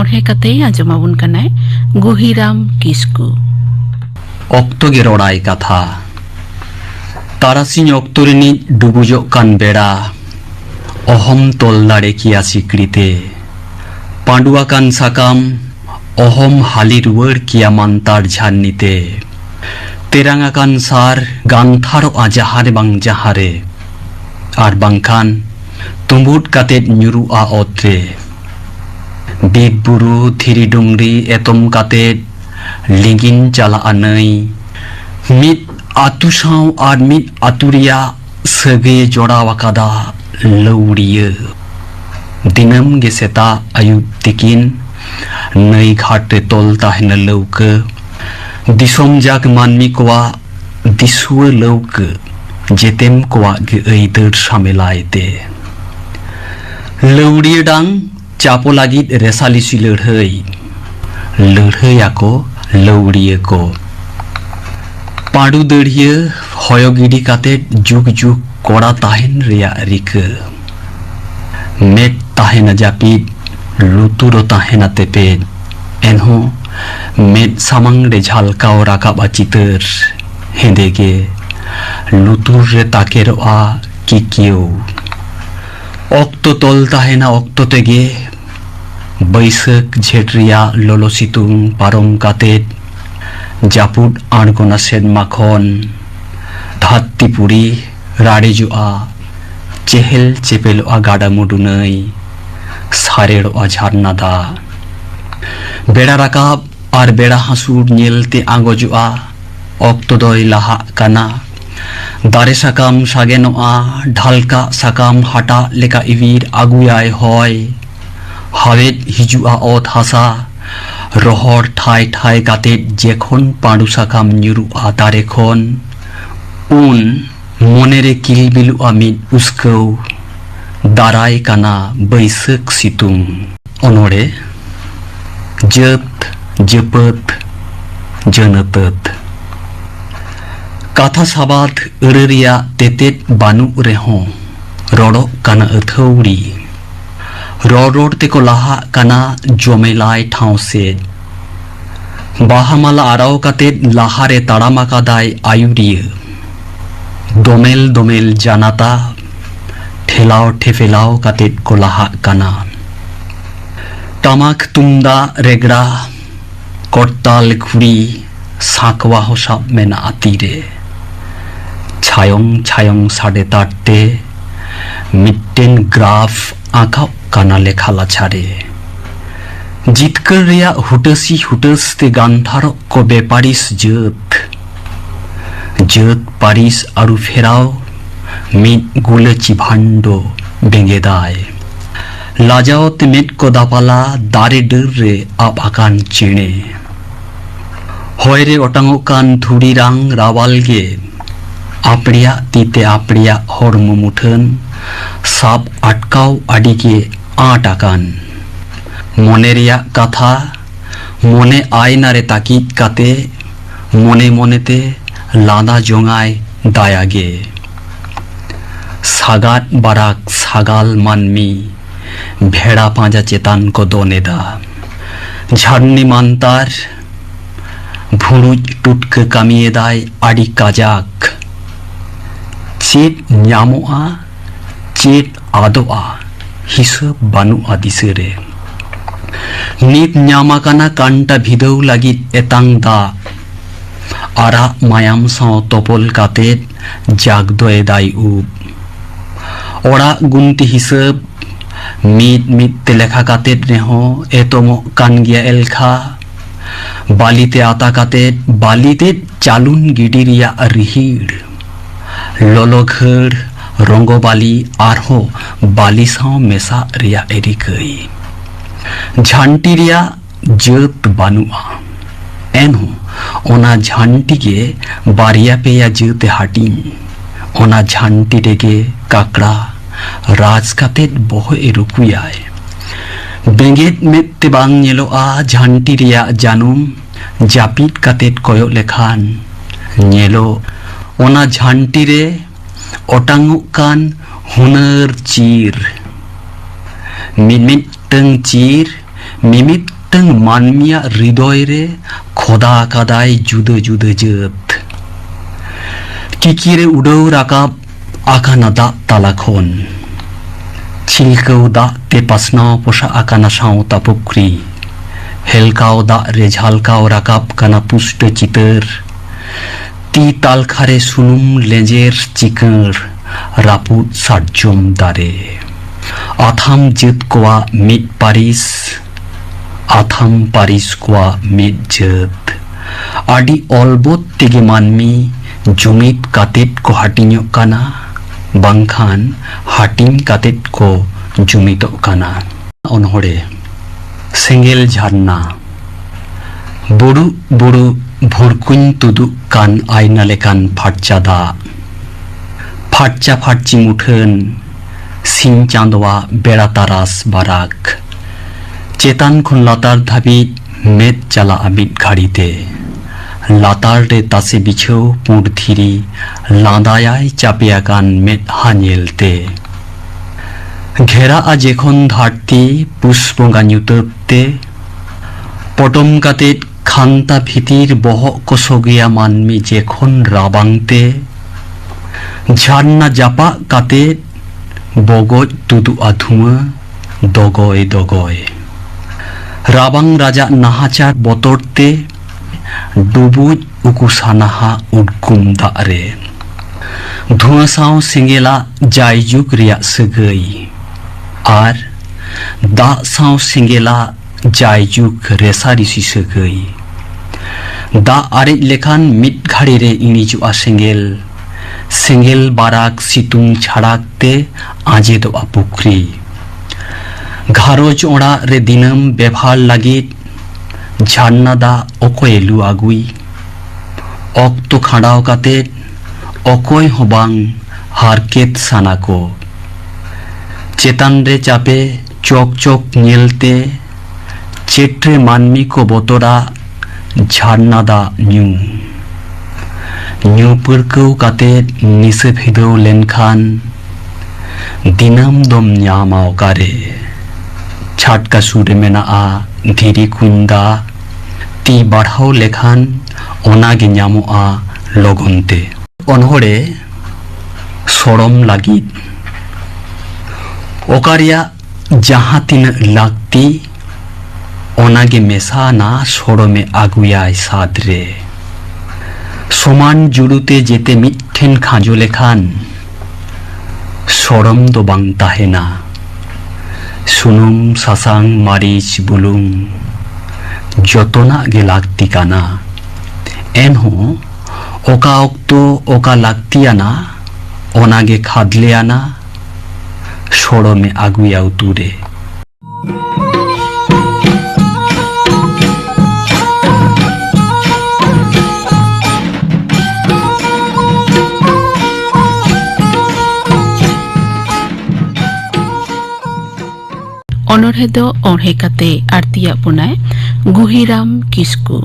onorhe katei ajomabun kanai Guhiram Kisku. Okto ge rorai katha Tarasing okto rini dubujok kan bera Ohom tol dare kia sikrite Panduakan sakam Ohom hali ruar kia mantar jhannite Terangakan sar gantharo ajahare bang jahare Ar bangkhan tumbut katet nyuru a otre Big buru thiri dungri etom katet Lingin chala anai Mit atu saw ar mit aturia Sege joda wakada Lauriya Dinam ge seta ayub tikin Nai ghate tol tahena lauka Disom jak manmi kowa Disua lauka Jetem kowa ge eider samelaite Lauriya dang Capo lagit resalisi lerhai Lerhai ako Lauriya ko Padu derhiya hoyogidi katet juk juk Kora tahen ria rika Met tahena japid Luturo tahena teped Enho Met samang re jhalkao rakab achiter Hendege Lutur re takero a kikio Okto tol tahena okto tege Baisak jhetria lolo situng parom katet Japud argona sed makhon Dhatti puri Radejua Chehel chepelua gada mudunai Sareroa jharnada Beda rakab ar beda hasur nyelte angojua Okto doi laha kana Dare sakam sagenoa Dhalka sakam hata leka ivir aguyai hoy Hawet hijua ot hasa Rohor thai thai katet jekhon pandu sakam nyurua darekhon Un Monere kilbilu amit uskau Darai kana baisak situng Onore Jep Jepet Jenetet Katha sabat Ereria tetet banu reho Roro kana ethauri Roror teko laha kana jomelai thauset Bahamala arao katet lahare taramakadai ayuriya Domel domel janata Thelao thefilao katet kolaha kana Tamak tumda regra Kortal khuri Sakwa hosab mena atire Chayong chayong sade tarte Mitten graph Akap kana lekhala chare Jitkar ria hutasi hutas te gantharo ko beparis jat Jat paris aru ferao Mit gulachi bhando bengedai Lajao te met ko dapala Dare derre ab akan chine Hoire otangokan thurirang rawalge Apria tite apria hormo muthan Sab atkau adike aatakan Moneria katha Mone ainare takit kate Mone monete Lada jongai dayage Sagat barak sagal manmi Bheda paja chetan ko doneda Jharni mantar Bhuruj tutke kamiedai adi kajak Chet nyamoa Chet adoa Hisab banua disere Nit nyamakana kanta bhidau lagit etang da Ara mayam saw topol katet Jagdoe dai ub Ora gunti hisab Mit mit telekha katet reho Etomo kan gya elkha Balite ata katet Balite chalun gidiria rihir Lolo ghar Rongo bali arho Bali saw mesa ria erikai Jhanti ria jat banua Enho Ona jhanti ge Baria peya jate hatin Ona jhanti rege kakra Raj katet boho erukuyai Benget mette bang nyeloa Jhanti ria janum Japit katet koyok lekhan Nyelo Ona jhanti re Otanguk hunar cir Mimit teng cir Mimit मिट्टंग मानमिया हृदय रे खोदा आकादाय जुदा जुदा जात किकिरे उड़ाव राकाब आकाना दा ताला खन चिलकाव दा ते पासनाव पोसा आकाना सावता पुख्री हेलकाव दा रे झालकाव राकाब काना पुष्ट चितर ती तालखारे सुनुम लेंजेर चिकर रापुत सार्जम दारे आथाम जत कोआ मिट पारिस आथाम पारिस कोआ मिट जत आदि अलबत तेगे मानमी जुमित कातेट को हाटिन्यो काना बांखान हाटिन कातेट को जुमितो काना अनहरे सेंगेल झरना बुरु बुरु भुरकुन तुदु कान आयना लेकान फाटचा दा फाटचा फाटची मुठन सिं चांदवा बेड़ा तारास बाराक चेतान खुन लातार धाबी मेद चला अमित घाड़ीते लातार रे तासे बिछो पुंड थीरी लांदायाय चापियाकान मेद हानियलते घेरा आजेखन धारती पुष्पंगा न्युतते पटम काते खान्ता भीतिर बहक कसगिया मानमी जेखन राबांगते झरना जापा काते बगज तुदु आधुमा दगय दगय राबांग राजा नाहाचार बतरते डुबुज उकुसानाहा उदगुम दारे धुआ साव सेंगेला जायजुग रिया सगै आर दा साव सेंगेला जायजुग रेसारिसि सगै दा आरे लेखान मिट घाड़ी रे इनिजुआ सेंगेल सेंगेल बाराक सितुंग छाड़ाकते आजेदोआ पुख्री घारोज ओड़ा रे दिनम बेभार लागित झरना दा अकय लु आगुई अक्तो खाड़ाव काते अकय हबांग हारकेत सानाको चेतान रे चापे चौक चौक नेलते चेट्रे मानमी को बतरा झरना दा न्यू न्यू पुरकौ काते निसे भिदौ लेनखान दिनम दम न्यामाव कारे छाटका सुरे मेनाआ धीरी कुंदा ती बाढ़ाव लेखान ओनागे न्यामोआ लगनते अनहरे सोरम लागिद ओकारिया जहाँ तीन लागती ओनागे मेसा ना सोरमे आगुयाय सादरे समान जुड़ुते जेते मिठेन खाजो लेखान सोरम दो बांग ताहेना सुनुम सासांग मारिच बुलुंग जतना गे लागती काना एनहो ओका अक्तो ओका लागतियाना ओनागे खादलेयाना सोरमे आगुयाव तुरे अनरहेद अणहे काते आरतिया पुनाय गुहिराम किस्कु।